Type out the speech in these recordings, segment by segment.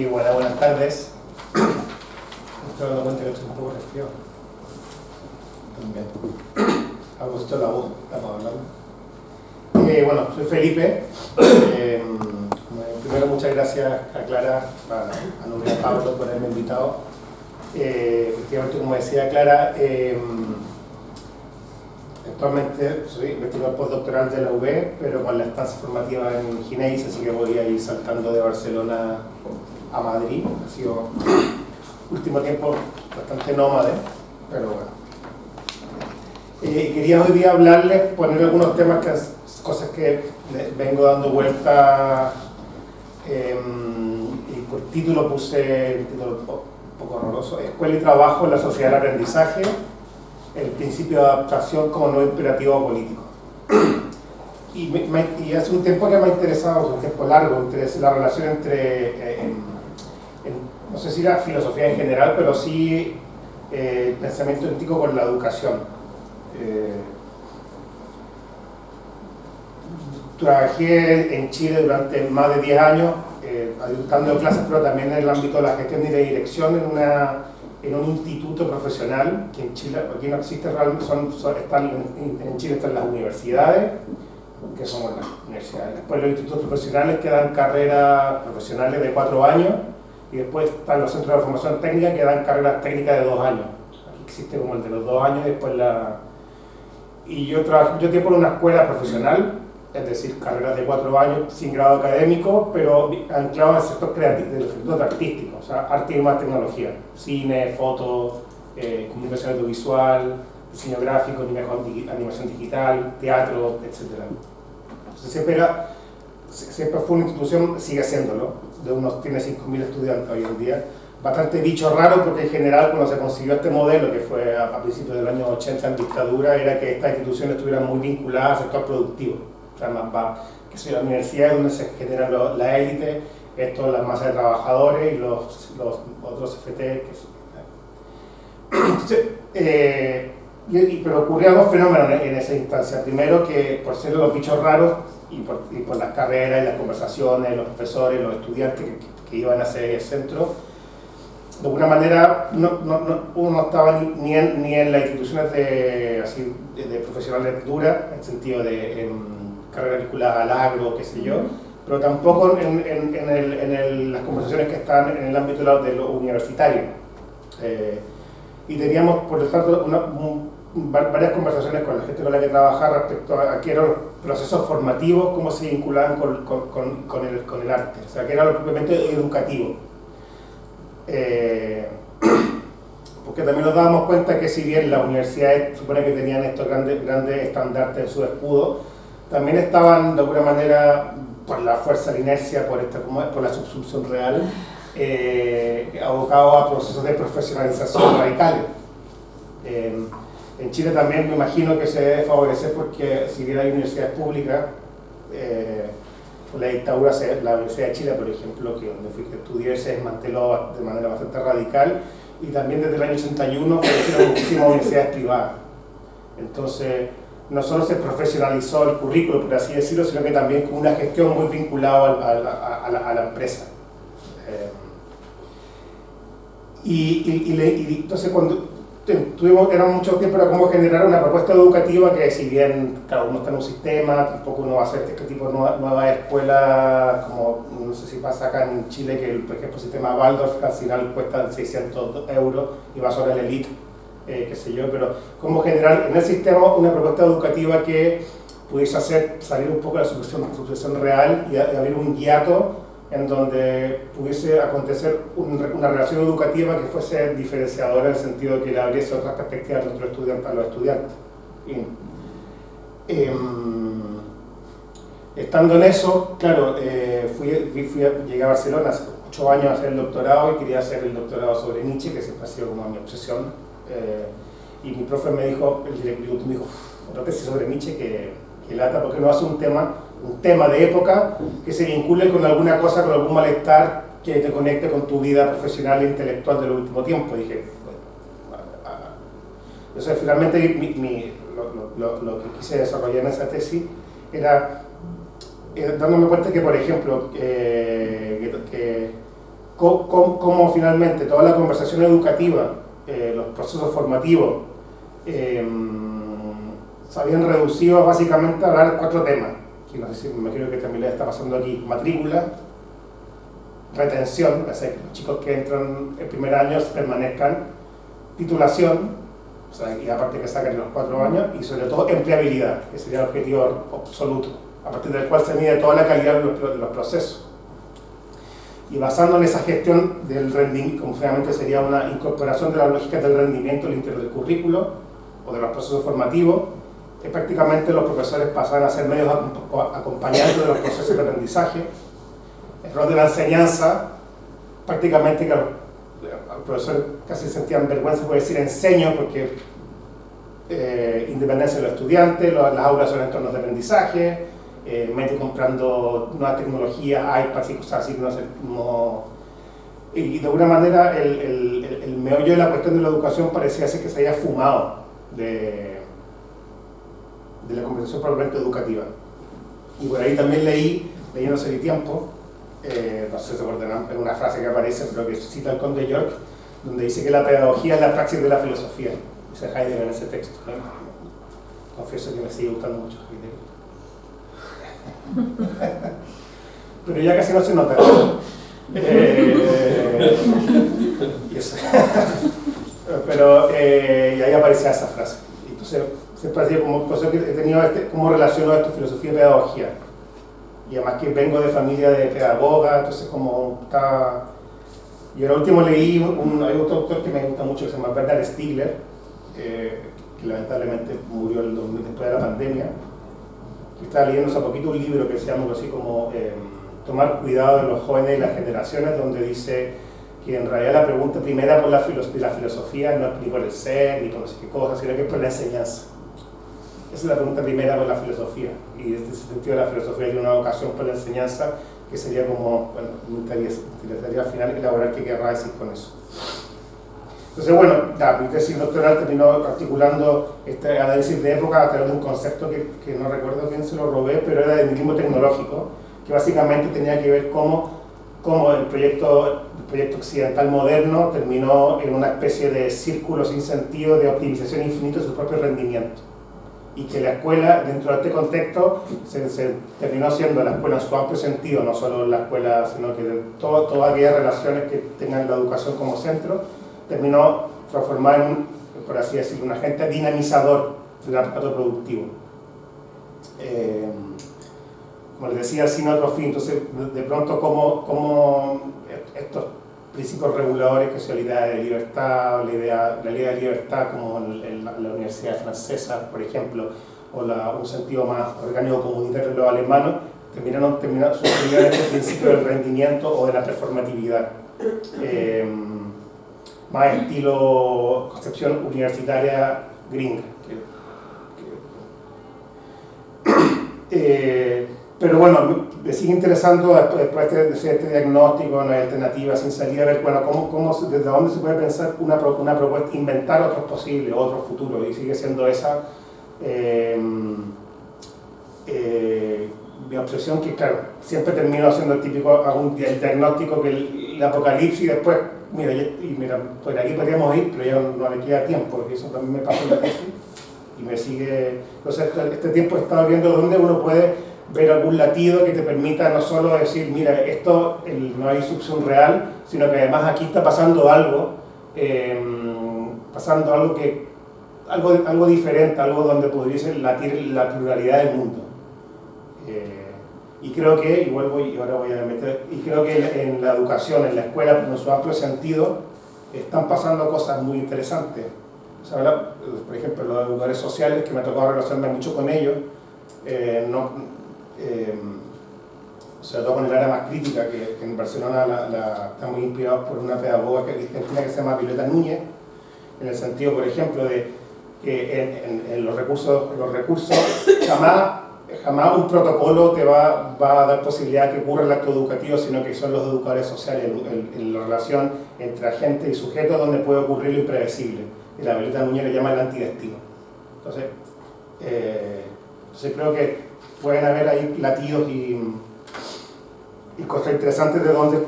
Y buenas tardes. Me estoy dando cuenta que estoy un poco resfriado. También. Algo esto la voz, estamos hablando. Bueno, soy Felipe. Primero, muchas gracias a Clara, a Nuria, a Pablo por haberme invitado. Efectivamente, como decía Clara, actualmente soy investigador postdoctoral de la UB, pero con la estancia formativa en Ginés, así que voy a ir saltando de Barcelona a Madrid. Ha sido último tiempo bastante nómade, pero bueno. Quería hoy día hablarles, poner algunos temas, cosas que vengo dando vuelta, y por título puse un título un poco horroroso: Escuela y trabajo en la sociedad del aprendizaje, el principio de adaptación como no imperativo político. Y hace un tiempo que me ha interesado, un tiempo largo, la relación entre, no sé si la filosofía en general, pero sí el pensamiento ético con la educación. Trabajé en Chile durante más de 10 años, dando clases, pero también en el ámbito de la gestión y de dirección en un instituto profesional, que en Chile, aquí no existe realmente, en Chile están las universidades, que son las universidades. Después los institutos profesionales que dan carreras profesionales de 4 años, y después están los centros de formación técnica que dan carreras técnicas de 2 años. Aquí existe como el de los 2 años y después Y yo trabajé por una escuela profesional, es decir, carreras de 4 años sin grado académico, pero anclado en el sector creativo, del sector artístico, o sea, arte y más tecnología, cine, foto, comunicación audiovisual, diseño gráfico, animación digital, teatro, etc. Entonces siempre fue una institución, sigue siéndolo, tiene 5.000 estudiantes hoy en día, bastante bicho raro, porque en general cuando se consiguió este modelo, que fue a principios del año 80 en dictadura, era que estas instituciones estuvieran muy vinculadas al sector productivo. O sea, que soy la universidad es donde se genera la élite, esto las masas de trabajadores y los otros FT. Entonces, pero ocurrían dos fenómenos en esa instancia. Primero, que por ser los bichos raros y por las carreras y las conversaciones, los profesores, los estudiantes que iban a ese centro, de alguna manera uno no estaba ni en las instituciones de profesionales duras, en el sentido de carrera vinculada al agro, qué sé yo, pero tampoco en las conversaciones que están en el ámbito de lo universitario. Y teníamos, por lo tanto, varias conversaciones con la gente con la que trabajaba respecto a qué eran los procesos formativos, cómo se vinculaban con el arte, o sea, qué era lo propiamente educativo. Porque también nos dábamos cuenta que si bien las universidades supone que tenían estos grandes estandartes en su escudo, también estaban de alguna manera, por la fuerza, la inercia, por la subsunción real, abocados a procesos de profesionalización radicales. En Chile también me imagino que se debe favorecer, porque si bien hay universidades públicas, la dictadura, la Universidad de Chile, por ejemplo, donde fui que estudié, se desmanteló de manera bastante radical, y también desde el año 81 florecieron muchísimas universidades privadas. Entonces, no solo se profesionalizó el currículo, por así decirlo, sino que también con una gestión muy vinculada a la empresa. Entonces, cuando era mucho tiempo para cómo generar una propuesta educativa que, si bien cada uno está en un sistema, tampoco uno va a hacer este tipo de nuevas escuelas, como no sé si pasa acá en Chile, que por ejemplo el sistema Waldorf al final cuesta 600 euros y va sobre la elite, qué sé yo, pero cómo generar en el sistema una propuesta educativa que pudiese hacer salir un poco de la situación real y abrir un hiato en donde pudiese acontecer una relación educativa que fuese diferenciadora, en el sentido de que le abriese otras perspectivas a los estudiantes. Estando en eso, claro, llegué a Barcelona hace 8 años a hacer el doctorado, y quería hacer el doctorado sobre Nietzsche, que siempre ha sido como mi obsesión. Y mi profe me dijo, el directivo me dijo, otra tesis sobre Nietzsche que lata, ¿por qué no hace un tema de época que se vincule con alguna cosa, con algún malestar que te conecte con tu vida profesional e intelectual del último tiempo? Y dije, bueno, entonces finalmente lo que quise desarrollar en esa tesis era dándome cuenta que, por ejemplo, cómo finalmente toda la conversación educativa, los procesos formativos, se habían reducido básicamente a hablar de 4 temas, que no sé si me creo que también les está pasando aquí: matrícula, retención, o sea, que los chicos que entran en primer año permanezcan, titulación, o sea, y aparte que sacan en los 4 años, y sobre todo empleabilidad, que sería el objetivo absoluto, a partir del cual se mide toda la calidad de los procesos. Y basando en esa gestión del rendimiento, como finalmente sería una incorporación de las lógicas del rendimiento al interior del currículo o de los procesos formativos, que prácticamente los profesores pasan a ser medios acompañantes de los procesos de aprendizaje. El rol de la enseñanza, prácticamente que los profesores casi sentían vergüenza por decir enseño, porque independencia de los estudiantes, las aulas son entornos de aprendizaje, mente comprando nuevas tecnologías, iPads y cosas así, y de alguna manera el meollo de la cuestión de la educación parecía ser que se había fumado de la conversación probablemente educativa. Y por ahí también leí no sé qué tiempo, no sé si se acuerdan, es una frase que aparece, pero que cita el Conde York, donde dice que la pedagogía es la praxis de la filosofía. Dice Heidegger en ese texto, ¿no? Confieso que me sigue gustando mucho Heidegger. Pero ya casi no se nota. Pero y ahí aparecía esa frase. Entonces, siempre ha sido como cosa que he tenido cómo relaciono esto, filosofía y pedagogía. Y además que vengo de familia de pedagoga, entonces como está... Y ahora último leí, hay otro autor que me gusta mucho que se llama Bernard Stiegler, que lamentablemente murió después de la pandemia. Estaba leyendo hace poquito un libro que se llama algo así como Tomar cuidado de los jóvenes y las generaciones, donde dice que en realidad la pregunta primera de la filosofía no es ni por el ser, ni por no sé qué cosa, sino que es por la enseñanza. Esa es la pregunta primera por la filosofía, y en ese sentido la filosofía tiene una vocación por la enseñanza, que sería como, bueno, me interesaría al final elaborar qué querrá decir con eso. Entonces, bueno, mi tesis doctoral terminó articulando este análisis de época a través de un concepto que no recuerdo quién se lo robé, pero era de nihilismo tecnológico, que básicamente tenía que ver cómo el proyecto occidental moderno terminó en una especie de círculo sin sentido de optimización infinita de su propio rendimiento. Y que la escuela, dentro de este contexto, se terminó siendo la escuela en su amplio sentido, no solo la escuela, sino que todas aquellas relaciones que tengan la educación como centro, terminó transformada en un, por así decirlo, un agente dinamizador del aparato productivo. Como les decía, sin otro fin. Entonces, de pronto, como estos principios reguladores, que son la idea de libertad, la idea de libertad como en la Universidad Francesa, por ejemplo, o un sentido más orgánico comunitario de los alemanes, terminaron suscribiendo este principio del rendimiento o de la performatividad. Más estilo concepción universitaria gringa. Pero bueno, me sigue interesando después de este diagnóstico, no hay alternativas, sin salida, a ver bueno, desde dónde se puede pensar una propuesta, inventar otros posibles, otros futuros, y sigue siendo esa mi obsesión, que claro, siempre termino haciendo el típico, el diagnóstico que el apocalipsis, y después, mira, por aquí podríamos ir, pero ya no le queda tiempo, porque eso también me pasa en la tesis, y me sigue, entonces este tiempo he estado viendo dónde uno puede ver algún latido que te permita no solo decir, mira, esto no hay subsumo real, sino que además aquí está pasando algo, algo diferente, algo donde pudiese latir la pluralidad del mundo. Y creo que, creo que en la educación, en la escuela, en su amplio sentido, están pasando cosas muy interesantes. O sea, por ejemplo, los educadores sociales, que me ha tocado relacionarme mucho con ellos, sobre todo con el área más crítica, que en Barcelona está muy inspirados por una pedagoga argentina que se llama Violeta Núñez, en el sentido, por ejemplo, de que en los recursos jamás un protocolo te va a dar posibilidad de que ocurra el acto educativo, sino que son los educadores sociales, en la relación entre agente y sujeto, donde puede ocurrir lo impredecible. Y la Violeta Núñez le llama el antidestino. Entonces creo que pueden haber ahí latidos y cosas interesantes de donde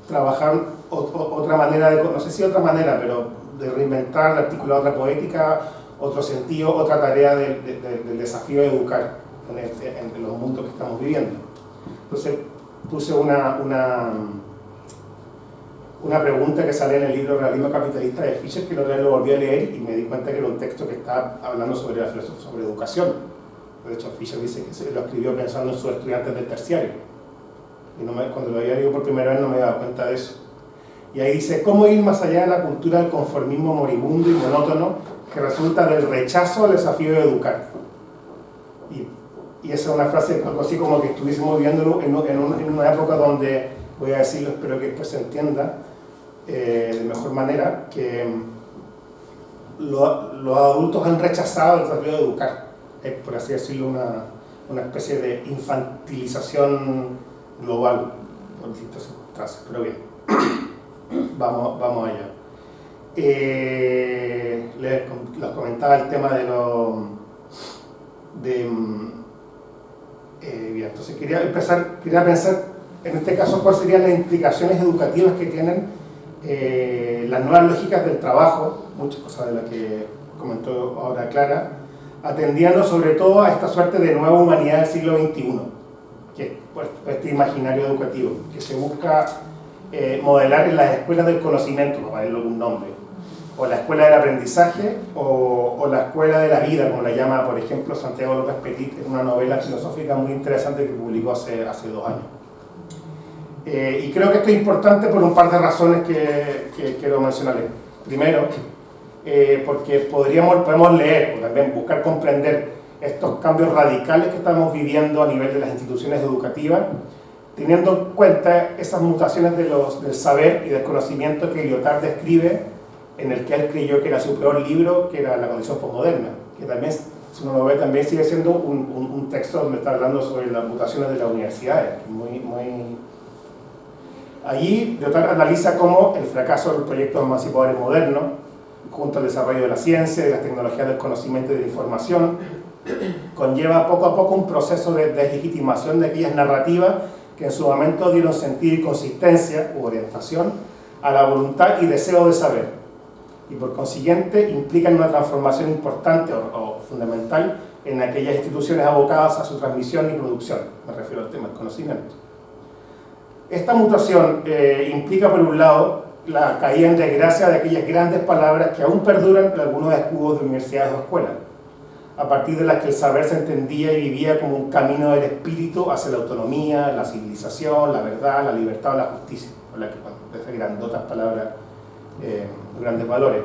trabajar otra manera, no sé si otra manera, pero de reinventar, de articular otra poética, otro sentido, otra tarea del desafío de educar en los mundos que estamos viviendo. Entonces puse una pregunta que sale en el libro Realismo Capitalista de Fischer, que lo volví a leer y me di cuenta que era un texto que está hablando sobre educación. De hecho, Fischer dice que lo escribió pensando en sus estudiantes del terciario. Y cuando lo había leído por primera vez no me daba cuenta de eso. Y ahí dice, ¿cómo ir más allá de la cultura del conformismo moribundo y monótono que resulta del rechazo al desafío de educar? Y esa es una frase, algo así como que estuviésemos viviendo en una época donde, voy a decirlo, espero que después se entienda de mejor manera, que los adultos han rechazado el desafío de educar. Es, por así decirlo, una especie de infantilización global, por distintas circunstancias, pero bien, vamos allá. Les comentaba el tema bien, entonces quería pensar, en este caso, cuáles serían las implicaciones educativas que tienen las nuevas lógicas del trabajo, muchas cosas de las que comentó ahora Clara, atendiendo sobre todo a esta suerte de nueva humanidad del siglo XXI, que es pues, este imaginario educativo, que se busca modelar en las escuelas del conocimiento, para darle algún nombre, o la escuela del aprendizaje, o la escuela de la vida, como la llama, por ejemplo, Santiago López Petit, en una novela filosófica muy interesante que publicó hace 2 años. Y creo que esto es importante por un par de razones que quiero mencionarles. Primero, porque podemos leer o también buscar comprender estos cambios radicales que estamos viviendo a nivel de las instituciones educativas, teniendo en cuenta esas mutaciones del saber y del conocimiento que Lyotard describe en el que él creyó que era su peor libro, que era La condición posmoderna, que también, si uno lo ve, también sigue siendo un texto donde está hablando sobre las mutaciones de las universidades. Allí Lyotard analiza cómo el fracaso de los proyectos emancipadores modernos, junto al desarrollo de la ciencia, de las tecnologías del conocimiento y de la información, conlleva poco a poco un proceso de deslegitimación de aquellas narrativas que en su momento dieron sentido y consistencia u orientación a la voluntad y deseo de saber, y por consiguiente implican una transformación importante o fundamental en aquellas instituciones abocadas a su transmisión y producción. Me refiero al tema del conocimiento. Esta mutación implica, por un lado, la caída en desgracia de aquellas grandes palabras que aún perduran en algunos escudos de universidades o escuelas, a partir de las que el saber se entendía y vivía como un camino del espíritu hacia la autonomía, la civilización, la verdad, la libertad o la justicia, con la que esas grandotas palabras, grandes valores.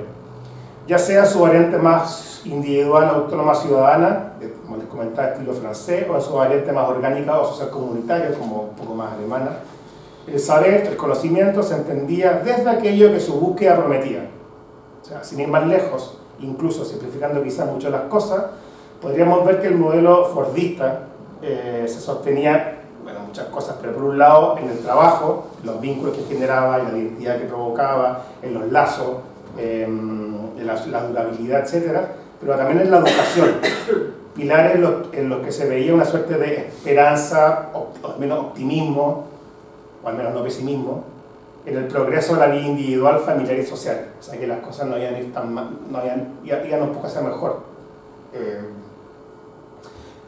Ya sea su variante más individual, autónoma, ciudadana, como les comentaba, estilo francés, o en su variante más orgánica o social comunitaria, como un poco más alemana, el saber, el conocimiento se entendía desde aquello que su búsqueda prometía. O sea, sin ir más lejos, incluso simplificando quizás mucho las cosas, podríamos ver que el modelo fordista se sostenía, bueno, muchas cosas, pero por un lado en el trabajo, los vínculos que generaba, en la identidad que provocaba, en los lazos, en la durabilidad, etc., pero también en la educación, pilares en los que se veía una suerte de esperanza, o al menos optimismo, o al menos no pesimismo, en el progreso de la vida individual, familiar y social. O sea, que las cosas no iban a ir tan mal, iban un poco a ser mejor.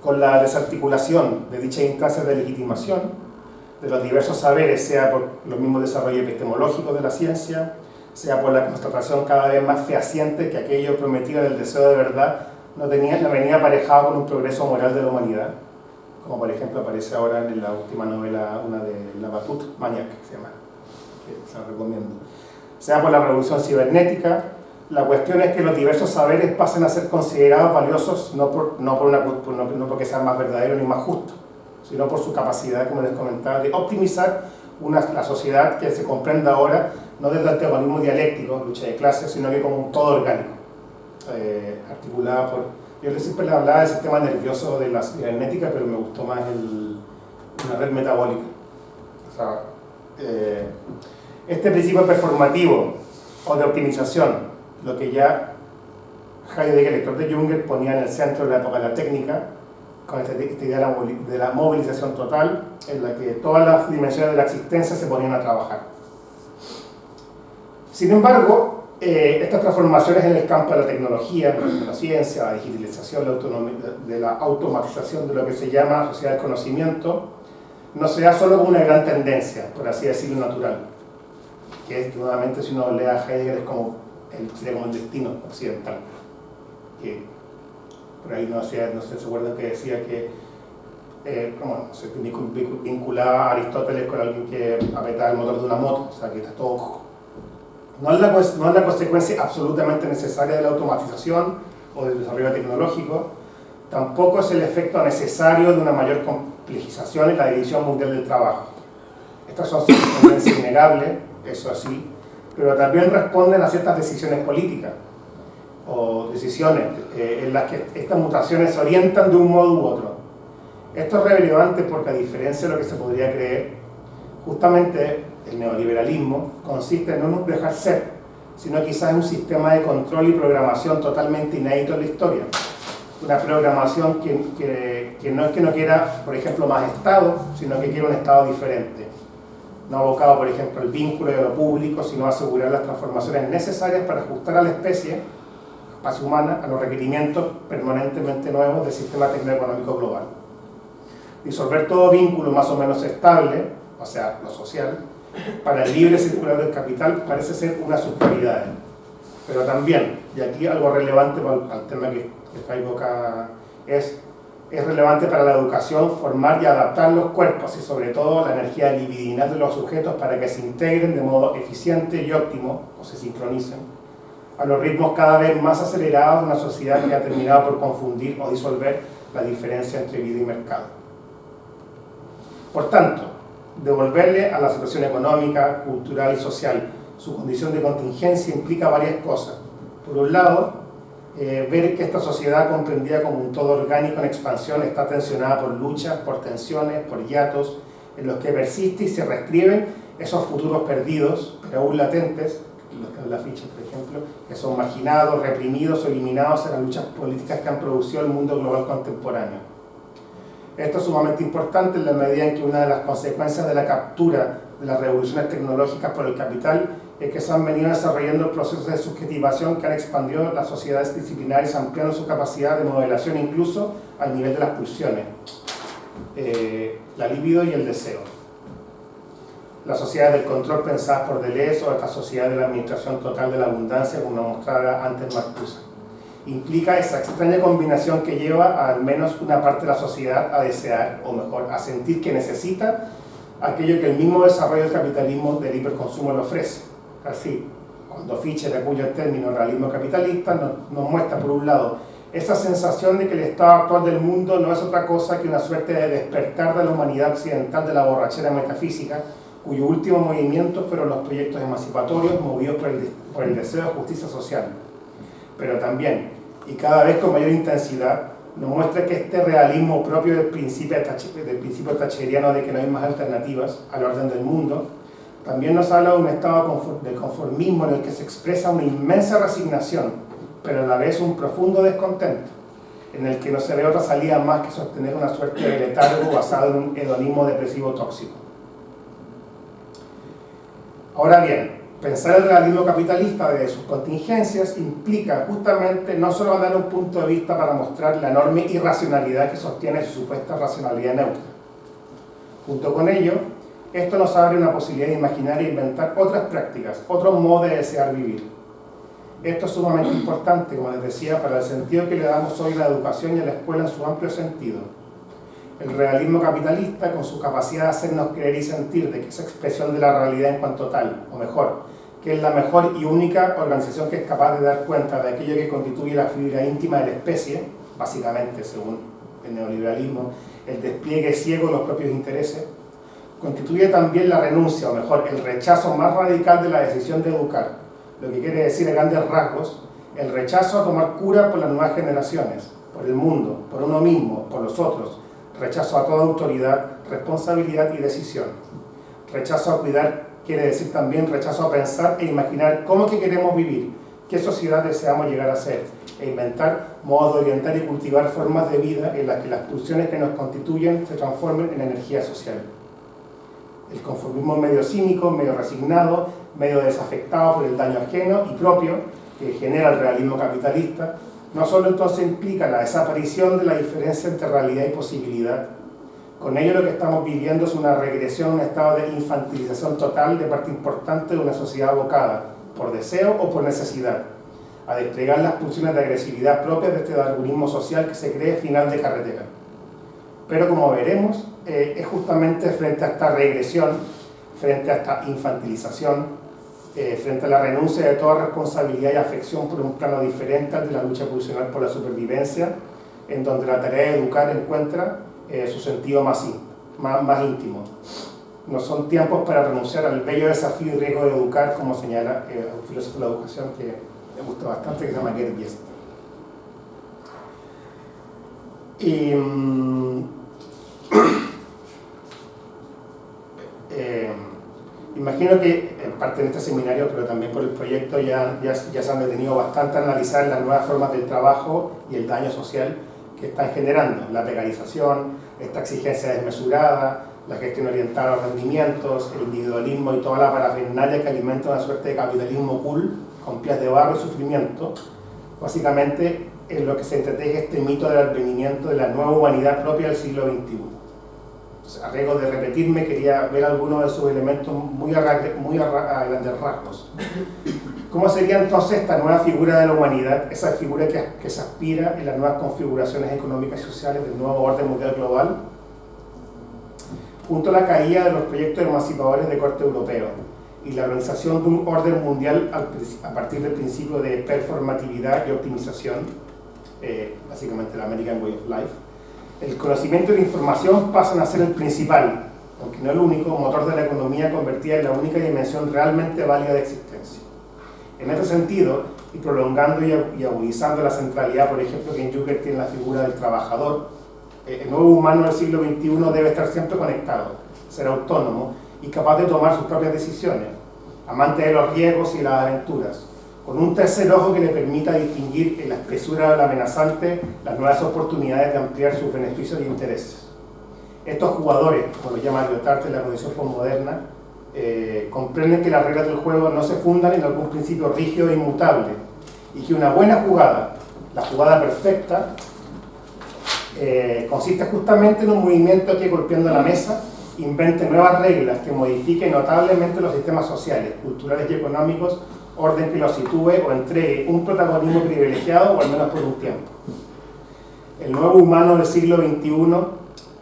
Con la desarticulación de dichas instancias de legitimación, de los diversos saberes, sea por los mismos desarrollos epistemológicos de la ciencia, sea por la constatación cada vez más fehaciente que aquello prometido del deseo de verdad no venía aparejado con un progreso moral de la humanidad, como por ejemplo aparece ahora en la última novela, una de Labatut, Maniac, que se llama, que se la recomiendo. Sea por la revolución cibernética, la cuestión es que los diversos saberes pasen a ser considerados valiosos no porque sean más verdaderos ni más justos, sino por su capacidad, como les comentaba, de optimizar la sociedad que se comprenda ahora no desde el antagonismo dialéctico, lucha de clases, sino que como un todo orgánico, articulada por... Yo siempre les hablaba del sistema nervioso de la cibernética, pero me gustó más una red metabólica. O sea, este principio performativo o de optimización, lo que ya Heidegger, el lector de Junger, ponía en el centro de la época de la técnica, con esta idea de la movilización total, en la que todas las dimensiones de la existencia se ponían a trabajar. Sin embargo, estas transformaciones en el campo de la tecnología, de la ciencia, la digitalización, de la automatización de lo que se llama sociedad del conocimiento, no se da solo como una gran tendencia, por así decirlo, natural, que es, nuevamente, si uno lee a Heidegger, es como sería como el destino occidental, que por ahí no sé si se acuerdan que decía que vinculaba a Aristóteles con alguien que apretaba el motor de una moto, o sea que está todo. No es la consecuencia absolutamente necesaria de la automatización o del desarrollo tecnológico, tampoco es el efecto necesario de una mayor complejización en la división mundial del trabajo. Estas son tendencias innegables, eso así, pero también responden a ciertas decisiones políticas o decisiones en las que estas mutaciones se orientan de un modo u otro. Esto es relevante porque, a diferencia de lo que se podría creer, justamente el neoliberalismo consiste no en un dejar ser, sino quizás en un sistema de control y programación totalmente inédito en la historia. Una programación que no es que no quiera, por ejemplo, más Estado, sino que quiere un Estado diferente. No abocado, por ejemplo, al vínculo de lo público, sino asegurar las transformaciones necesarias para ajustar a la especie humana a los requerimientos permanentemente nuevos del sistema tecnoeconómico global. Disolver todo vínculo más o menos estable, o sea, lo social, para el libre circular del capital parece ser una subprioridad. Pero también, y aquí algo relevante para el tema que traigo acá, es relevante para la educación formar y adaptar los cuerpos y sobre todo la energía libidinal de los sujetos para que se integren de modo eficiente y óptimo, o se sincronicen, a los ritmos cada vez más acelerados de una sociedad que ha terminado por confundir o disolver la diferencia entre vida y mercado. Por tanto, devolverle a la situación económica, cultural y social su condición de contingencia implica varias cosas. Por un lado, ver que esta sociedad comprendida como un todo orgánico en expansión está tensionada por luchas, por tensiones, por hiatos, en los que persiste y se reescriben esos futuros perdidos, pero aún latentes, los que en la ficha, por ejemplo, que son marginados, reprimidos o eliminados en las luchas políticas que han producido el mundo global contemporáneo. Esto es sumamente importante en la medida en que una de las consecuencias de la captura de las revoluciones tecnológicas por el capital es que se han venido desarrollando procesos de subjetivación que han expandido las sociedades disciplinarias, ampliando su capacidad de modelación incluso al nivel de las pulsiones, la libido y el deseo. Las sociedades del control pensadas por Deleuze o esta sociedad de la administración total de la abundancia, como mostraba antes Marcuse, implica esa extraña combinación que lleva a al menos una parte de la sociedad a desear, o mejor, a sentir que necesita aquello que el mismo desarrollo del capitalismo del hiperconsumo le ofrece. Así, cuando Fischer acuña el término realismo capitalista, nos muestra, por un lado, esa sensación de que el estado actual del mundo no es otra cosa que una suerte de despertar de la humanidad occidental de la borrachera metafísica, cuyo último movimiento fueron los proyectos emancipatorios movidos por el deseo de justicia social. Pero también, y cada vez con mayor intensidad, nos muestra que este realismo propio del principio thatcheriano de que no hay más alternativas al orden del mundo, también nos habla de un estado de conformismo en el que se expresa una inmensa resignación, pero a la vez un profundo descontento, en el que no se ve otra salida más que sostener una suerte de letargo basado en un hedonismo depresivo tóxico. Ahora bien, pensar el realismo capitalista desde sus contingencias implica justamente no solo dar un punto de vista para mostrar la enorme irracionalidad que sostiene su supuesta racionalidad neutra. Junto con ello, esto nos abre una posibilidad de imaginar e inventar otras prácticas, otros modos de desear vivir. Esto es sumamente importante, como les decía, para el sentido que le damos hoy a la educación y a la escuela en su amplio sentido. El realismo capitalista, con su capacidad de hacernos creer y sentir de que es expresión de la realidad en cuanto tal, o mejor, que es la mejor y única organización que es capaz de dar cuenta de aquello que constituye la fibra íntima de la especie, básicamente, según el neoliberalismo, el despliegue ciego de los propios intereses, constituye también la renuncia, o mejor, el rechazo más radical de la decisión de educar, lo que quiere decir a grandes rasgos, el rechazo a tomar cura por las nuevas generaciones, por el mundo, por uno mismo, por los otros, rechazo a toda autoridad, responsabilidad y decisión, rechazo a cuidar quiere decir también rechazo a pensar e imaginar cómo que queremos vivir, qué sociedad deseamos llegar a ser, e inventar modos de orientar y cultivar formas de vida en las que las pulsiones que nos constituyen se transformen en energía social. El conformismo medio cínico, medio resignado, medio desafectado por el daño ajeno y propio que genera el realismo capitalista, no solo entonces implica la desaparición de la diferencia entre realidad y posibilidad. Con ello lo que estamos viviendo es una regresión a un estado de infantilización total de parte importante de una sociedad abocada, por deseo o por necesidad, a desplegar las pulsiones de agresividad propias de este darwinismo social que se cree final de carretera. Pero como veremos, es justamente frente a esta regresión, frente a esta infantilización, frente a la renuncia de toda responsabilidad y afección por un plano diferente al de la lucha pulsional por la supervivencia, en donde la tarea de educar encuentra su sentido más íntimo. No son tiempos para renunciar al bello desafío y riesgo de educar, como señala un filósofo de la educación que me gusta bastante, que se llama Gerd Biest. Imagino que en parte en este seminario, pero también por el proyecto, ya se han detenido bastante a analizar las nuevas formas del trabajo y el daño social que están generando, la precarización, esta exigencia desmesurada, la gestión orientada a los rendimientos, el individualismo y toda la parafernalia que alimenta una suerte de capitalismo cool, con pies de barro y sufrimiento. Básicamente, en lo que se entreteje este mito del advenimiento de la nueva humanidad propia del siglo XXI. A riesgo de repetirme, quería ver algunos de sus elementos muy a grandes rasgos. ¿Cómo sería entonces esta nueva figura de la humanidad, esa figura que se aspira en las nuevas configuraciones económicas y sociales del nuevo orden mundial global? Junto a la caída de los proyectos emancipadores de corte europeo y la organización de un orden mundial a partir del principio de performatividad y optimización, básicamente la American Way of Life, el conocimiento y la información pasan a ser el principal, aunque no el único, motor de la economía convertida en la única dimensión realmente válida de existencia. En este sentido, y prolongando y agudizando la centralidad, por ejemplo, que en Juker tiene la figura del trabajador, el nuevo humano del siglo XXI debe estar siempre conectado, ser autónomo y capaz de tomar sus propias decisiones, amante de los riesgos y las aventuras, con un tercer ojo que le permita distinguir en la espesura del amenazante las nuevas oportunidades de ampliar sus beneficios e intereses. Estos jugadores, como lo llama Lyotard en la condición postmoderna, comprenden que las reglas del juego no se fundan en algún principio rígido e inmutable, y que una buena jugada, la jugada perfecta, consiste justamente en un movimiento que, golpeando la mesa, invente nuevas reglas que modifiquen notablemente los sistemas sociales, culturales y económicos, orden que los sitúe o entregue un protagonismo privilegiado, o al menos por un tiempo. El nuevo humano del siglo XXI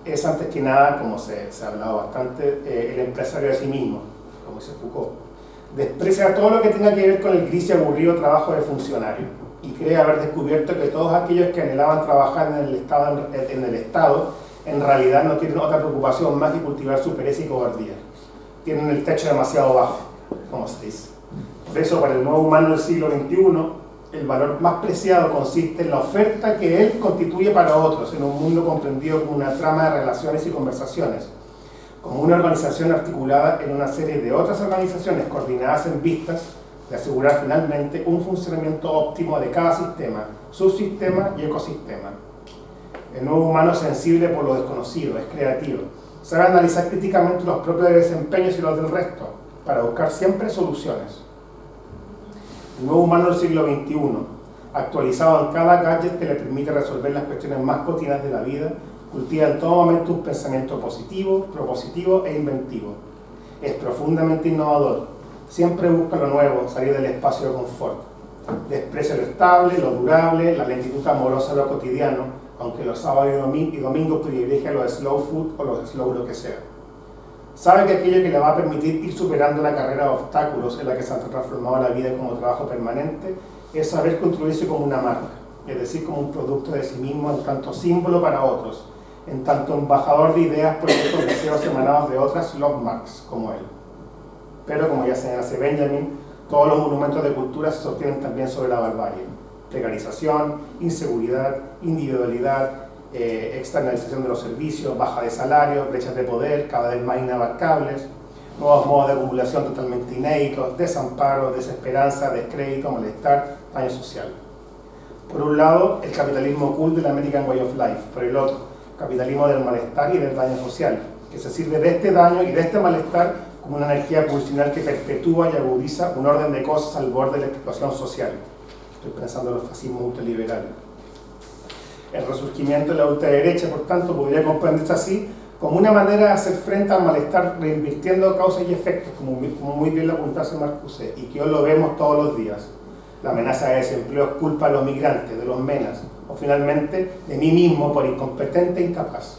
es, antes que nada, como se ha hablado bastante, el empresario de sí mismo, como dice Foucault. Desprecia todo lo que tenga que ver con el gris y aburrido trabajo de funcionario, y cree haber descubierto que todos aquellos que anhelaban trabajar en el Estado en realidad no tienen otra preocupación más que cultivar su pereza y cobardía. Tienen el techo demasiado bajo, como se dice. Por eso, para el nuevo humano del siglo XXI, el valor más preciado consiste en la oferta que él constituye para otros, en un mundo comprendido como una trama de relaciones y conversaciones, como una organización articulada en una serie de otras organizaciones coordinadas en vistas de asegurar finalmente un funcionamiento óptimo de cada sistema, subsistema y ecosistema. El nuevo humano es sensible por lo desconocido, es creativo, sabe analizar críticamente los propios desempeños y los del resto, para buscar siempre soluciones. El nuevo humano del siglo XXI, actualizado en cada gadget que le permite resolver las cuestiones más cotidianas de la vida, cultiva en todo momento un pensamiento positivo, propositivo e inventivo. Es profundamente innovador, siempre busca lo nuevo, salir del espacio de confort. Desprecia lo estable, lo durable, la lentitud amorosa de lo cotidiano, aunque los sábados y domingos privilegia lo de slow food o lo de slow lo que sea. Sabe que aquello que le va a permitir ir superando la carrera de obstáculos en la que se ha transformado la vida como trabajo permanente es saber construirse como una marca, es decir, como un producto de sí mismo en tanto símbolo para otros, en tanto embajador de ideas, proyectos, deseos emanados de otras love marks como él. Pero, como ya señala Benjamin, todos los monumentos de cultura se sostienen también sobre la barbarie. Precarización, inseguridad, individualidad, externalización de los servicios, baja de salario, brechas de poder cada vez más inabarcables, nuevos modos de acumulación totalmente inéditos, desamparo, desesperanza, descrédito, malestar, daño social. Por un lado, el capitalismo cool del American Way of Life, por el otro, capitalismo del malestar y del daño social, que se sirve de este daño y de este malestar como una energía pulsional que perpetúa y agudiza un orden de cosas al borde de la explosión social. Estoy pensando en los fascismos ultraliberales. El resurgimiento de la ultraderecha, por tanto, podría comprenderse así como una manera de hacer frente al malestar reinvirtiendo causas y efectos, como muy bien lo apuntase Marcuse, y que hoy lo vemos todos los días. La amenaza de desempleo es culpa de los migrantes, de los menas, o finalmente de mí mismo por incompetente e incapaz.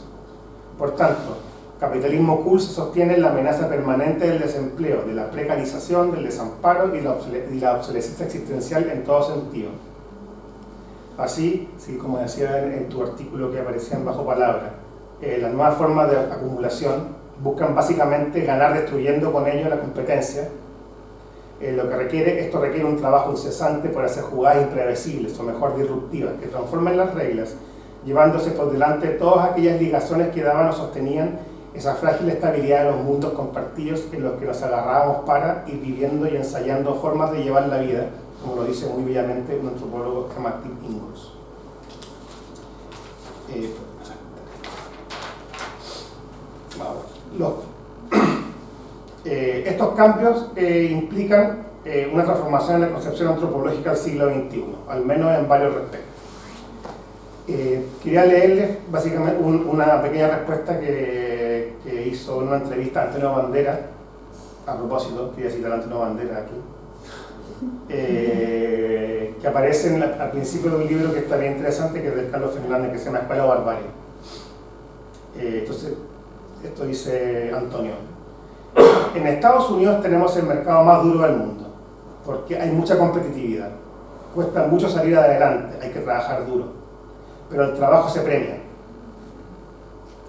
Por tanto, capitalismo cool se sostiene en la amenaza permanente del desempleo, de la precarización, del desamparo y la obsolescencia existencial en todo sentido. Así, sí, como decía en tu artículo que aparecía en Bajo Palabra, las nuevas formas de acumulación buscan básicamente ganar destruyendo con ello la competencia. Esto requiere un trabajo incesante por hacer jugadas imprevisibles o mejor disruptivas que transformen las reglas, llevándose por delante todas aquellas ligazones que daban o sostenían esa frágil estabilidad de los mundos compartidos en los que nos agarrábamos para ir viviendo y ensayando formas de llevar la vida, como lo dice muy bellamente un antropólogo que se llama Tim Ingalls. Estos cambios implican una transformación en la concepción antropológica del siglo XXI, al menos en varios respectos. Quería leerles básicamente una pequeña respuesta que hizo en una entrevista a Antonio Bandera. A propósito, quería citar a Antonio Bandera aquí, que aparece al principio de un libro que está bien interesante, que es de Carlos Fernández, que se llama Escuela o Barbarie. Entonces, esto dice Antonio: en Estados Unidos tenemos el mercado más duro del mundo, porque hay mucha competitividad, cuesta mucho salir adelante, hay que trabajar duro, pero el trabajo se premia.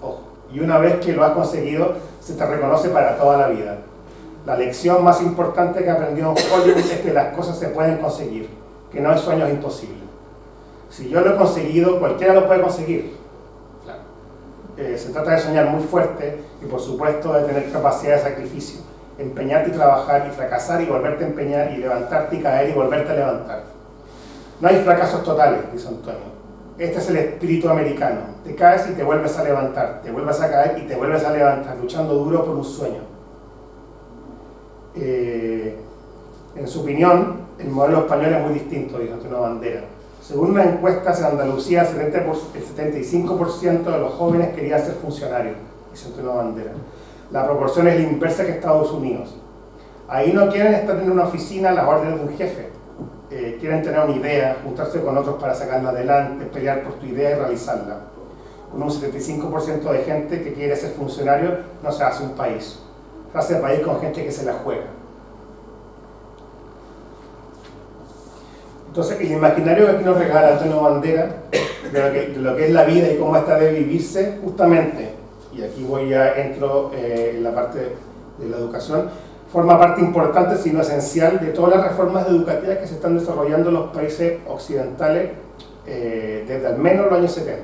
Ojo, y una vez que lo has conseguido, se te reconoce para toda la vida. La lección más importante que aprendió en Hollywood es que las cosas se pueden conseguir, que no hay sueños imposibles. Si yo lo he conseguido, cualquiera lo puede conseguir. Se trata de soñar muy fuerte y, por supuesto, de tener capacidad de sacrificio, empeñarte y trabajar y fracasar y volverte a empeñar y levantarte y caer y volverte a levantar. No hay fracasos totales, dice Antonio. Este es el espíritu americano. Te caes y te vuelves a levantar, te vuelves a caer y te vuelves a levantar, luchando duro por un sueño. En su opinión, el modelo español es muy distinto, dice Antonio Bandera. Según una encuesta en Andalucía, el 75% de los jóvenes querían ser funcionarios, dice Antonio Bandera. La proporción es la inversa que Estados Unidos. Ahí no quieren estar en una oficina a las órdenes de un jefe. Quieren tener una idea, juntarse con otros para sacarla adelante, pelear por tu idea y realizarla. Con un 75% de gente que quiere ser funcionario, no se hace un país. Se hace país con gente que se la juega. Entonces, el imaginario que aquí nos regala Antonio Bandera de lo que es la vida y cómo esta debe vivirse, justamente, y aquí entro en la parte de la educación, forma parte importante, si no esencial, de todas las reformas educativas que se están desarrollando en los países occidentales desde al menos los años 70.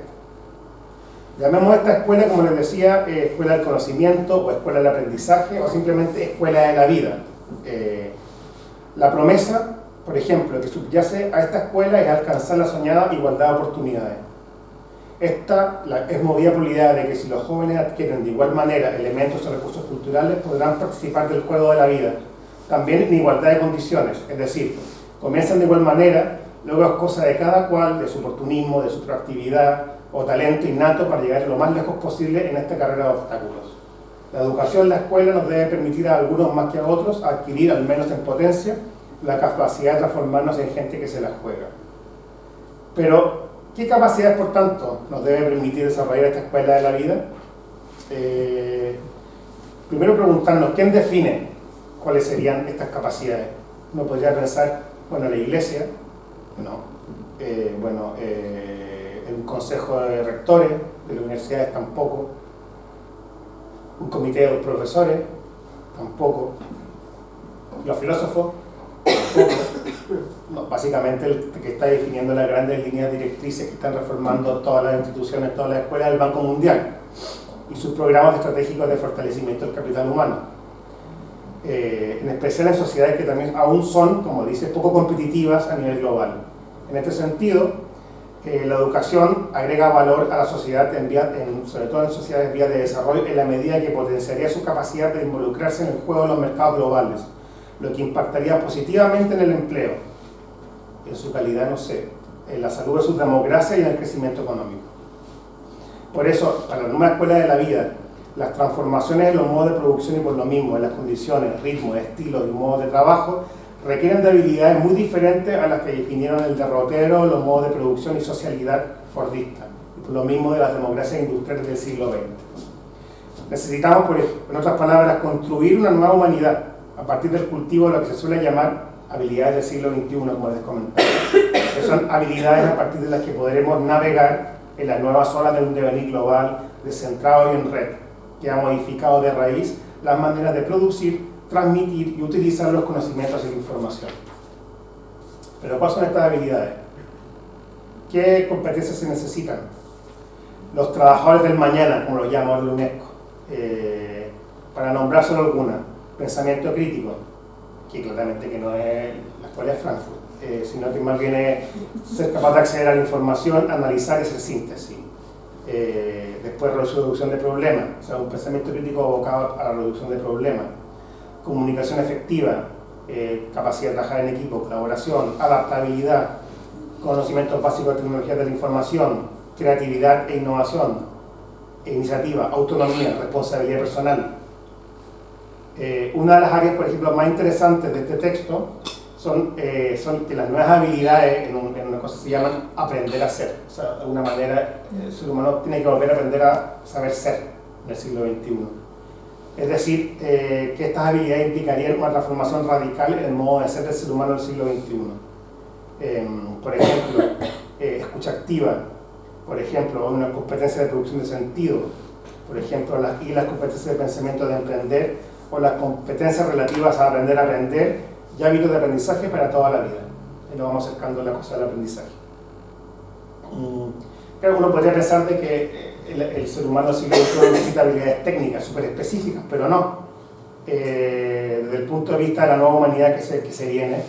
Llamemos a esta escuela, como les decía, escuela del conocimiento, o escuela del aprendizaje, o simplemente escuela de la vida. La promesa, por ejemplo, que subyace a esta escuela es alcanzar la soñada igualdad de oportunidades. Esta es movida por la idea de que si los jóvenes adquieren de igual manera elementos o recursos culturales, podrán participar del juego de la vida, también en igualdad de condiciones, es decir, comienzan de igual manera, luego es cosa de cada cual, de su oportunismo, de su proactividad o talento innato para llegar lo más lejos posible en esta carrera de obstáculos. La educación en la escuela nos debe permitir a algunos más que a otros adquirir, al menos en potencia, la capacidad de transformarnos en gente que se la juega. Pero, ¿qué capacidades, por tanto, nos debe permitir desarrollar esta escuela de la vida? Primero preguntarnos, ¿quién define cuáles serían estas capacidades? Uno podría pensar, bueno, la iglesia, no. Un consejo de rectores de las universidades, tampoco. Un comité de los profesores, tampoco. Los filósofos, no, básicamente el que está definiendo las grandes líneas directrices que están reformando todas las instituciones, todas las escuelas del Banco Mundial y sus programas estratégicos de fortalecimiento del capital humano, en especial en sociedades que también aún son, como dice, poco competitivas a nivel global. En este sentido, La educación agrega valor a la sociedad, sobre todo en sociedades en vías de desarrollo, en la medida que potenciaría su capacidad de involucrarse en el juego de los mercados globales, lo que impactaría positivamente en el empleo, en su calidad, no sé, en la salud de sus democracias y en el crecimiento económico. Por eso, para la nueva escuela de la vida, las transformaciones en los modos de producción y por lo mismo, en las condiciones, ritmos, estilos y modos de trabajo, requieren de habilidades muy diferentes a las que definieron el derrotero, los modos de producción y socialidad fordista, y por lo mismo de las democracias industriales del siglo XX. Necesitamos, en otras palabras, construir una nueva humanidad a partir del cultivo de lo que se suele llamar habilidades del siglo XXI, como les comentaba, que son habilidades a partir de las que podremos navegar en las nuevas olas de un devenir global descentrado y en red, que ha modificado de raíz las maneras de producir, transmitir y utilizar los conocimientos y la información. Pero ¿cuáles son estas habilidades? ¿Qué competencias se necesitan? Los trabajadores del mañana, como lo llama la UNESCO, para nombrar solo algunas: pensamiento crítico, que claramente que no es la escuela de Frankfurt, sino que más bien es ser capaz de acceder a la información, analizar y hacer síntesis. Después, resolución de problemas, o sea, un pensamiento crítico abocado a la resolución de problemas. Comunicación efectiva, capacidad de trabajar en equipo, colaboración, adaptabilidad, conocimientos básicos de tecnologías de la información, creatividad e innovación, iniciativa, autonomía, responsabilidad personal. Una de las áreas, por ejemplo, más interesantes de este texto son que las nuevas habilidades en una cosa se llaman aprender a ser. O sea, de alguna manera el ser humano tiene que volver a aprender a saber ser en el siglo XXI. Es decir, que estas habilidades implicarían una transformación radical en el modo de ser del ser humano del siglo XXI. Por ejemplo, escucha activa, por ejemplo, una competencia de producción de sentido, por ejemplo, las competencias de pensamiento de emprender, o las competencias relativas a aprender y hábitos de aprendizaje para toda la vida. Y nos vamos acercando a la cosa del aprendizaje. Claro, uno podría pensar de que el ser humano del siglo XXI necesita habilidades técnicas súper específicas, pero no. Desde el punto de vista de la nueva humanidad que se viene,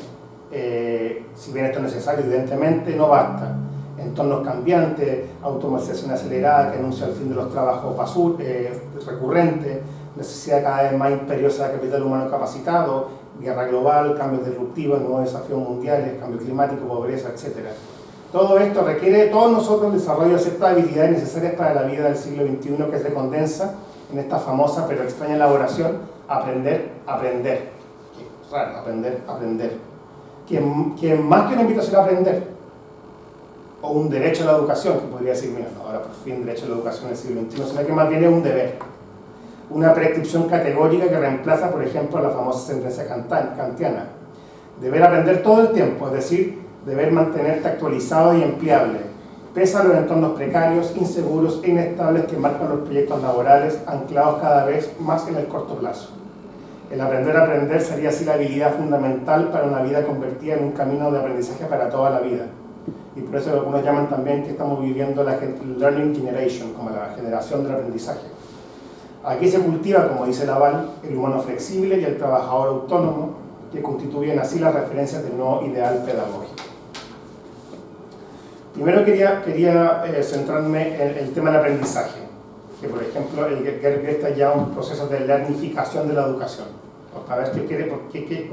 si bien esto es necesario, evidentemente no basta. Entornos cambiantes, automatización acelerada que anuncia el fin de los trabajos recurrentes, necesidad cada vez más imperiosa de capital humano capacitado, guerra global, cambios disruptivos, nuevos desafíos mundiales, cambio climático, pobreza, etc. Todo esto requiere de todos nosotros el desarrollo de ciertas habilidades necesarias para la vida del siglo XXI, que se condensa en esta famosa pero extraña elaboración: aprender. Qué raro, aprender. Que más que una invitación a aprender, o un derecho a la educación, que podría decir, mira, no, ahora por fin derecho a la educación en el siglo XXI, sino que más bien es un deber. Una prescripción categórica que reemplaza, por ejemplo, la famosa sentencia kantiana. Deber aprender todo el tiempo, es decir, deber mantenerte actualizado y empleable, pese a los entornos precarios, inseguros e inestables que marcan los proyectos laborales, anclados cada vez más en el corto plazo. El aprender a aprender sería así la habilidad fundamental para una vida convertida en un camino de aprendizaje para toda la vida. Y por eso algunos llaman también que estamos viviendo la Learning Generation, como la generación del aprendizaje. Aquí se cultiva, como dice Laval, el humano flexible y el trabajador autónomo, que constituyen así las referencias del nuevo ideal pedagógico. Primero quería centrarme en el tema del aprendizaje, que por ejemplo el Gerber está ya un proceso de lernificación de la educación, para ver qué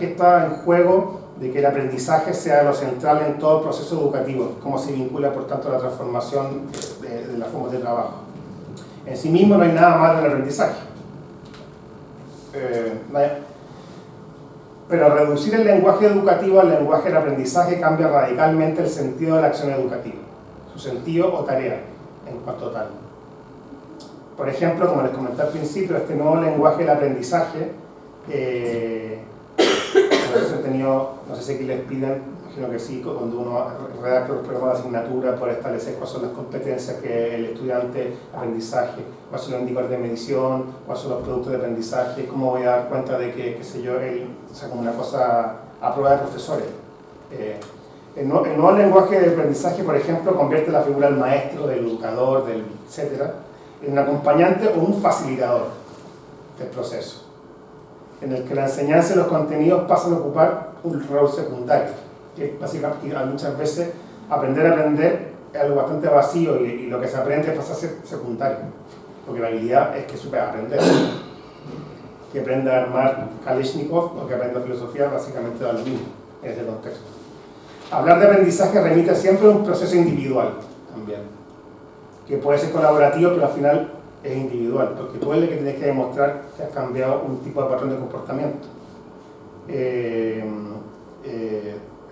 está en juego de que el aprendizaje sea lo central en todo el proceso educativo, cómo se vincula por tanto la transformación de las formas de trabajo. En sí mismo no hay nada malo en el aprendizaje, pero reducir el lenguaje educativo al lenguaje del aprendizaje cambia radicalmente el sentido de la acción educativa, su sentido o tarea en cuanto tal. Por ejemplo, como les comenté al principio, este nuevo lenguaje del aprendizaje, no sé si aquí les piden, imagino que sí, cuando uno redacta los programas de asignatura, por establecer cuáles son las competencias que el estudiante aprendizaje, cuáles son los indicadores de medición, cuáles son los productos de aprendizaje, cómo voy a dar cuenta de que, qué sé yo, como una cosa a prueba de profesores. El nuevo lenguaje de aprendizaje, por ejemplo, convierte la figura del maestro, del educador, etcétera, en un acompañante o un facilitador del proceso, en el que la enseñanza y los contenidos pasan a ocupar un rol secundario, que básicamente muchas veces aprender a aprender es algo bastante vacío y lo que se aprende pasa a ser secundario, porque la habilidad es que supe aprender. Que aprenda a armar Kalashnikov o que aprenda filosofía básicamente da lo mismo en ese contexto. Hablar de aprendizaje remite siempre a un proceso individual también, que puede ser colaborativo pero al final es individual, porque tú eres el que tienes que demostrar que has cambiado un tipo de patrón de comportamiento,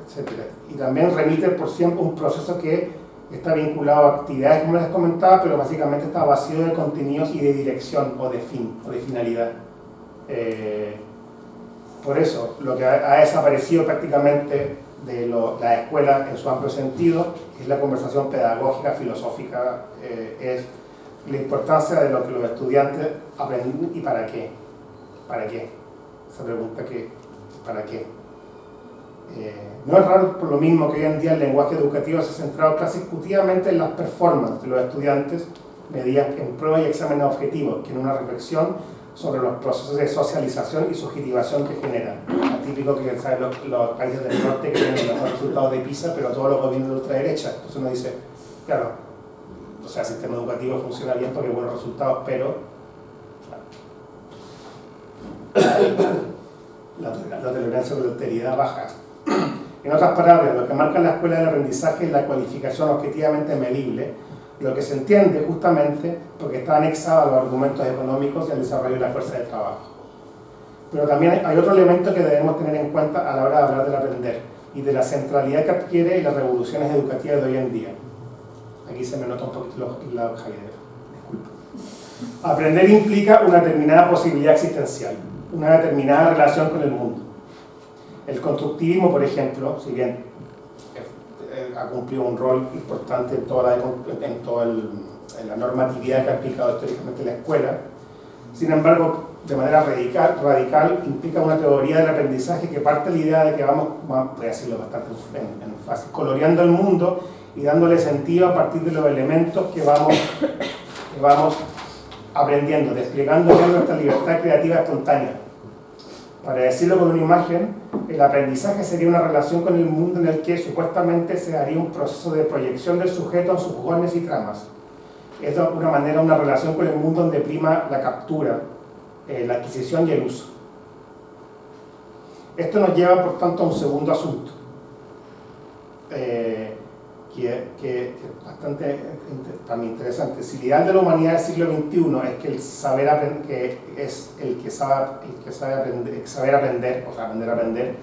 etcétera. Y también remite por siempre un proceso que está vinculado a actividades como les comentaba, pero básicamente está vacío de contenidos y de dirección o de fin, o de finalidad. Por eso, lo que ha desaparecido prácticamente de la escuela en su amplio sentido es la conversación pedagógica, filosófica, es la importancia de lo que los estudiantes aprenden y para qué. ¿Para qué? Esa pregunta que, ¿para qué? No es raro por lo mismo que hoy en día el lenguaje educativo se ha centrado casi exclusivamente en las performances de los estudiantes medidas en pruebas y exámenes objetivos, que en una reflexión sobre los procesos de socialización y subjetivación que generan. Atípico que saben los países del norte que tienen los mejores resultados de PISA, pero todos los gobiernos de ultraderecha. Entonces uno dice, claro, o sea, el sistema educativo funciona bien porque hay buenos resultados, pero la tolerancia a la alteridad baja. En otras palabras, lo que marca la escuela del aprendizaje es la cualificación objetivamente medible, lo que se entiende justamente porque está anexado a los argumentos económicos y al desarrollo de la fuerza de trabajo. Pero también hay otro elemento que debemos tener en cuenta a la hora de hablar del aprender y de la centralidad que adquiere en las revoluciones educativas de hoy en día. Aquí se me nota un poquito la hoja, disculpa. Aprender implica una determinada posibilidad existencial, una determinada relación con el mundo. El constructivismo, por ejemplo, si bien ha cumplido un rol importante en toda la normatividad que ha aplicado históricamente la escuela, sin embargo, de manera radical implica una teoría del aprendizaje que parte de la idea de que vamos voy a decirlo bastante en fácil, coloreando el mundo y dándole sentido a partir de los elementos que vamos aprendiendo, desplegando nuestra libertad creativa espontánea. Para decirlo con una imagen, el aprendizaje sería una relación con el mundo en el que supuestamente se daría un proceso de proyección del sujeto en sus jugones y tramas. Es de alguna manera una relación con el mundo donde prima la captura, la adquisición y el uso. Esto nos lleva, por tanto, a un segundo asunto, que es bastante también interesante. Si el ideal de la humanidad del siglo XXI es que el saber aprender, que es el que sabe aprender, o sea, aprender a aprender,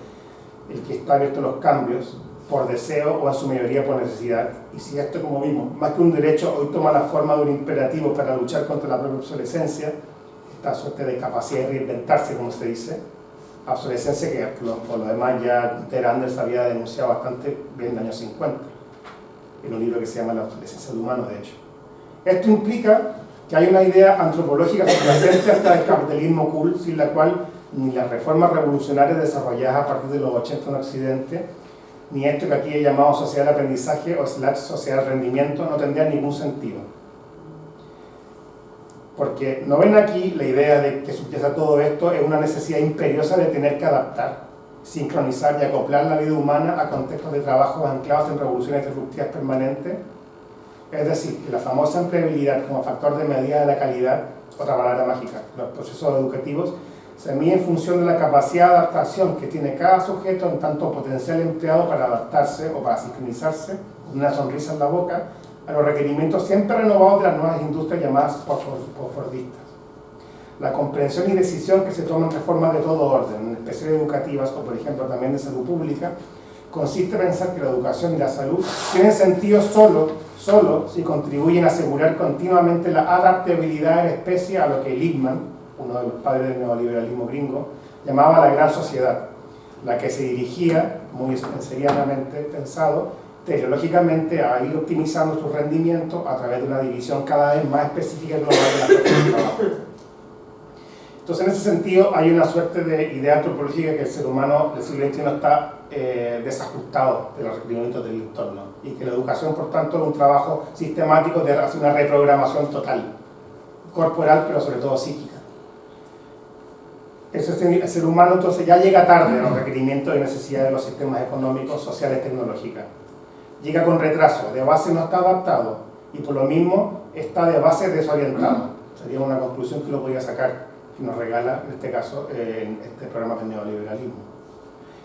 el que está abierto a los cambios por deseo o en su mayoría por necesidad, y si esto, como vimos, más que un derecho, hoy toma la forma de un imperativo para luchar contra la propia obsolescencia, esta suerte de capacidad de reinventarse, como se dice, obsolescencia que por lo demás ya Peter Anders había denunciado bastante bien en los años 50, en un libro que se llama La obsolescencia del humano, de hecho. Esto implica que hay una idea antropológica subyacente hasta el capitalismo cool, sin la cual ni las reformas revolucionarias desarrolladas a partir de los 80 en Occidente, ni esto que aquí he llamado sociedad del aprendizaje o sociedad del rendimiento, no tendrían ningún sentido. Porque no ven aquí la idea de que subyace a todo esto es una necesidad imperiosa de tener que adaptar, sincronizar y acoplar la vida humana a contextos de trabajo anclados en revoluciones disruptivas permanentes. Es decir, que la famosa empleabilidad como factor de medida de la calidad, otra palabra mágica, los procesos educativos, se mide en función de la capacidad de adaptación que tiene cada sujeto en tanto potencial empleado para adaptarse o para sincronizarse, con una sonrisa en la boca, a los requerimientos siempre renovados de las nuevas industrias llamadas postfordistas. La comprensión y decisión que se toman de reformas de todo orden, en especial educativas o por ejemplo también de salud pública, consiste en pensar que la educación y la salud tienen sentido solo si contribuyen a asegurar continuamente la adaptabilidad de la especie a lo que Lippmann, uno de los padres del neoliberalismo gringo, llamaba la gran sociedad, la que se dirigía, muy spencerianamente pensado, teleológicamente a ir optimizando su rendimiento a través de una división cada vez más específica y global de la fuerza de trabajo. Entonces, en ese sentido, hay una suerte de idea antropológica que el ser humano del siglo XXI está desajustado de los requerimientos del entorno y que la educación, por tanto, es un trabajo sistemático de hacer una reprogramación total, corporal, pero sobre todo psíquica. El ser humano entonces ya llega tarde a los requerimientos y necesidades de los sistemas económicos, sociales, tecnológicos. llega con retraso, de base no está adaptado y por lo mismo está de base desorientado. Sería una conclusión que lo podría sacar, que nos regala en este caso en este programa del neoliberalismo.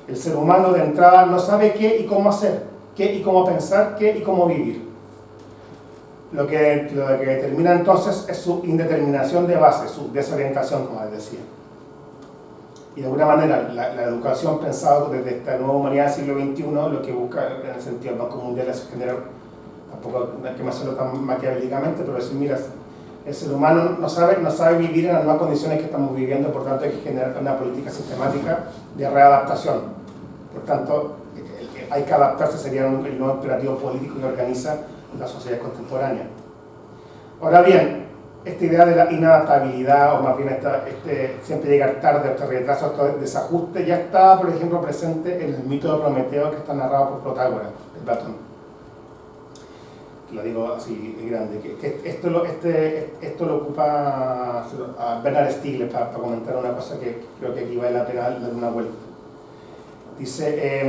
El ser humano de entrada no sabe qué y cómo hacer, qué y cómo pensar, qué y cómo vivir. Lo que determina entonces es su indeterminación de base, su desorientación, como les decía. Y de alguna manera la educación pensada desde esta nueva humanidad del siglo XXI lo que busca en el sentido del Banco Mundial es generar, tampoco hay que hacerlo tan maquiavélicamente, pero decir, mira, el ser humano no sabe vivir en las nuevas condiciones que estamos viviendo, por tanto hay que generar una política sistemática de readaptación. Por tanto, hay que adaptarse, sería el nuevo imperativo político que organiza la sociedad contemporánea. Ahora bien, esta idea de la inadaptabilidad, o más bien siempre llegar tarde, este retraso, este desajuste, ya está, por ejemplo, presente en el mito de Prometeo que está narrado por Protágoras, de Platón. Lo digo así grande, que esto lo ocupa a Bernard Stiegler para comentar una cosa que creo que aquí vale la pena darle una vuelta. Dice,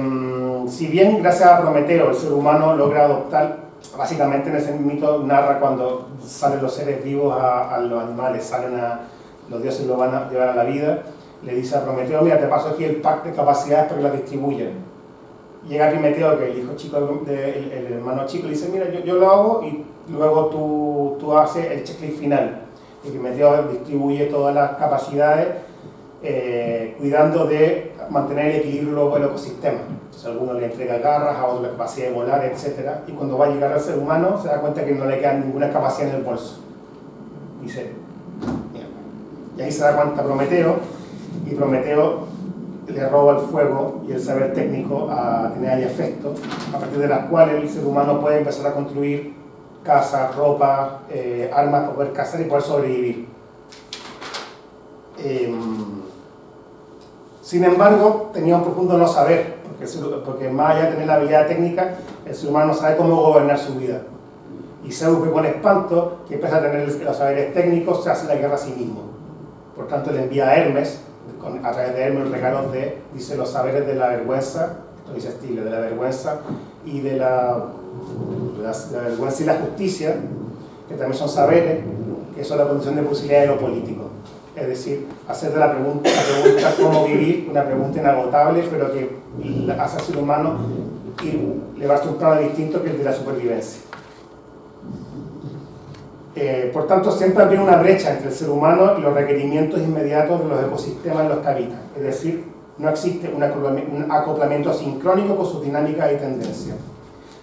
si bien gracias a Prometeo el ser humano logra adoptar, básicamente en ese mito narra cuando salen los seres vivos a los animales, los dioses lo van a llevar a la vida, le dice a Prometeo, mira, te paso aquí el pack de capacidades para que las distribuyan. Llega Epimeteo, que el hijo chico, el hermano chico, le dice, mira, yo lo hago y luego tú haces el checklist final. Epimeteo distribuye todas las capacidades cuidando de mantener el equilibrio luego del ecosistema. Entonces, a alguno le entrega garras, a otro la capacidad de volar, etc. Y cuando va a llegar al ser humano se da cuenta que no le queda ninguna capacidad en el bolso. Dice, mierda. Y ahí se da cuenta Prometeo, y Prometeo le roba el fuego y el saber técnico a Atenea y Hefesto, a partir de las cuales el ser humano puede empezar a construir casas, ropa, armas para poder cazar y poder sobrevivir. Sin embargo, tenía un profundo no saber, porque más allá de tener la habilidad técnica, el ser humano no sabe cómo gobernar su vida. Y Zeus ve con espanto que empieza a tener los saberes técnicos, se hace la guerra a sí mismo. Por tanto, le envía a Hermes, a través de Hermes, regalos dice, los saberes de la vergüenza, esto dice Stiegler, de la vergüenza y de la vergüenza y la justicia, que también son saberes, que son la condición de posibilidad de lo político. Es decir, hacer de la pregunta cómo vivir, una pregunta inagotable, pero que hace al ser humano llevarse a un plano distinto que el de la supervivencia. Por tanto, siempre habría una brecha entre el ser humano y los requerimientos inmediatos de los ecosistemas en los que habita. Es decir, no existe un acoplamiento sincrónico con sus dinámicas y tendencias.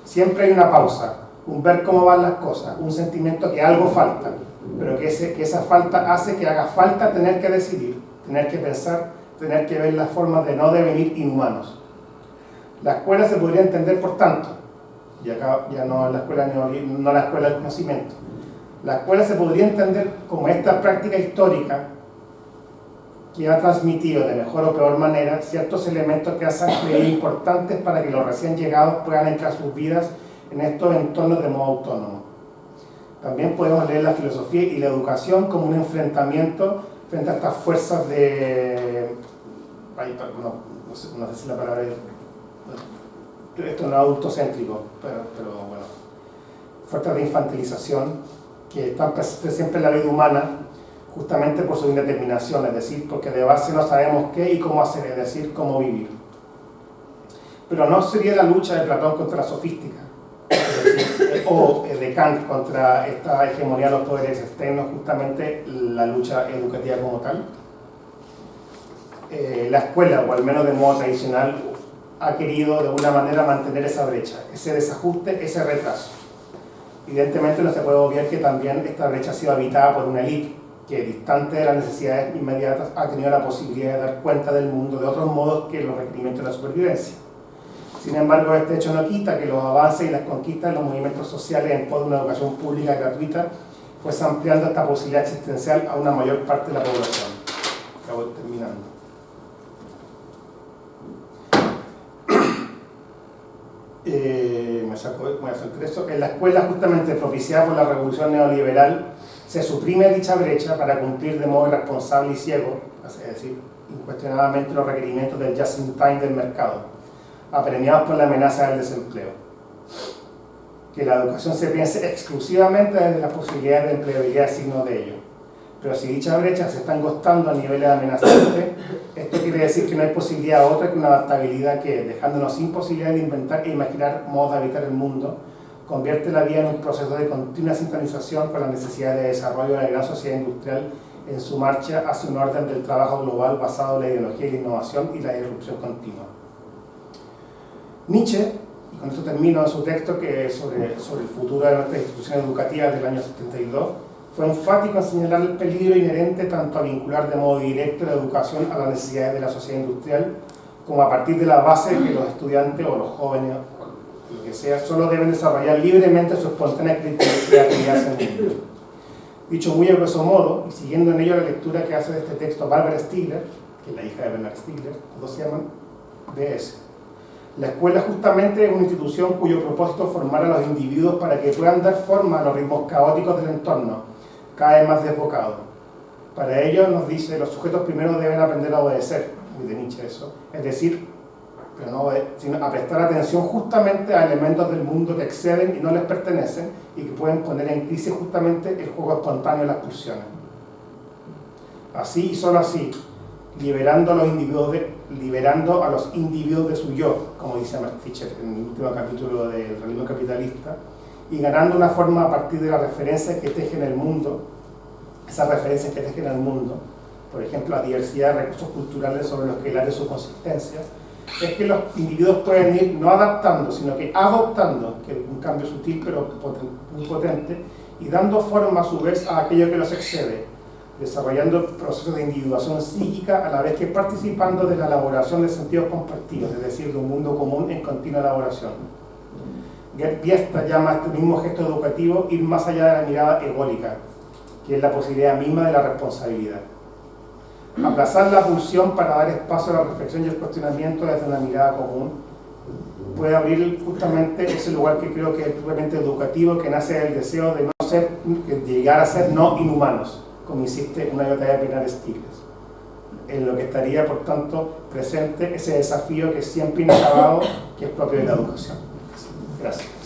Siempre hay una pausa, un ver cómo van las cosas, un sentimiento que algo falta, pero que esa falta hace que haga falta tener que decidir, tener que pensar, tener que ver las formas de no devenir inhumanos. La escuela se podría entender, por tanto, y acá ya no la escuela del conocimiento, la escuela se podría entender como esta práctica histórica que ha transmitido de mejor o peor manera ciertos elementos que han creído importantes para que los recién llegados puedan entrar a sus vidas en estos entornos de modo autónomo. También podemos leer la filosofía y la educación como un enfrentamiento frente a estas fuerzas de... no sé si la palabra es... Esto no es adultocéntrico, pero bueno, fuerzas de infantilización que están presentes siempre en la vida humana, justamente por su indeterminación, es decir, porque de base no sabemos qué y cómo hacer, es decir, cómo vivir. Pero no sería la lucha de Platón contra la sofística, o de Kant contra esta hegemonía de los poderes externos, justamente la lucha educativa como tal. La escuela, o al menos de modo tradicional, ha querido de alguna manera mantener esa brecha, ese desajuste, ese retraso. Evidentemente no se puede obviar que también esta brecha ha sido habitada por una élite que, distante de las necesidades inmediatas, ha tenido la posibilidad de dar cuenta del mundo de otros modos que los requerimientos de la supervivencia. Sin embargo, este hecho no quita que los avances y las conquistas de los movimientos sociales en pos de una educación pública gratuita fuesen ampliando esta posibilidad existencial a una mayor parte de la población. Acabo terminando. Voy a saltar eso. En la escuela, justamente propiciada por la revolución neoliberal, se suprime dicha brecha para cumplir de modo irresponsable y ciego, es decir, incuestionadamente los requerimientos del just in time del mercado, apremiados por la amenaza del desempleo. que la educación se piense exclusivamente desde las posibilidades de empleabilidad signo de ello. Pero si dichas brechas se están costando a niveles amenazantes, esto quiere decir que no hay posibilidad otra que una adaptabilidad que, dejándonos sin posibilidad de inventar e imaginar modos de habitar el mundo, convierte la vida en un proceso de continua sintonización con la necesidad de desarrollo de la gran sociedad industrial en su marcha hacia un orden del trabajo global basado en la ideología y la innovación y la disrupción continua. Nietzsche, y con esto termino en su texto que es sobre el futuro de nuestras instituciones educativas del año 72, fue enfático en señalar el peligro inherente tanto a vincular de modo directo la educación a las necesidades de la sociedad industrial, como a partir de la base que los estudiantes o los jóvenes, o lo que sea, solo deben desarrollar libremente su espontánea creatividad en el mundo. Dicho muy a grosso modo, y siguiendo en ello la lectura que hace de este texto Barbara Stiegler, que es la hija de Bernard Stiegler, los dos se llaman BS. La escuela justamente es una institución cuyo propósito es formar a los individuos para que puedan dar forma a los ritmos caóticos del entorno, cada vez más desbocados. Para ello, nos dice, los sujetos primero deben aprender a obedecer, muy de Nietzsche eso, es decir, pero no sino a prestar atención justamente a elementos del mundo que exceden y no les pertenecen y que pueden poner en crisis justamente el juego espontáneo de las pulsiones. Así y solo así, liberando a los individuos de su yo, como dice Mark Fisher en el último capítulo del realismo capitalista, y ganando una forma a partir de las referencias que tejen el mundo, esas referencias que tejen el mundo, por ejemplo, la diversidad de recursos culturales sobre los que late su consistencia, es que los individuos pueden ir no adaptando, sino que adoptando, que es un cambio sutil pero muy potente, y dando forma a su vez a aquello que los excede, desarrollando procesos de individuación psíquica a la vez que participando de la elaboración de sentidos compartidos, es decir, de un mundo común en continua elaboración. Gerd Biesta llama a este mismo gesto educativo ir más allá de la mirada ególica, que es la posibilidad misma de la responsabilidad. Aplazar la pulsión para dar espacio a la reflexión y el cuestionamiento desde una mirada común puede abrir justamente ese lugar que creo que es puramente educativo, que nace del deseo de no ser, de llegar a ser no inhumanos, como insiste una y otra vez Bernard Stiegler, en lo que estaría por tanto presente ese desafío que es siempre inacabado, que es propio de la educación. Gracias.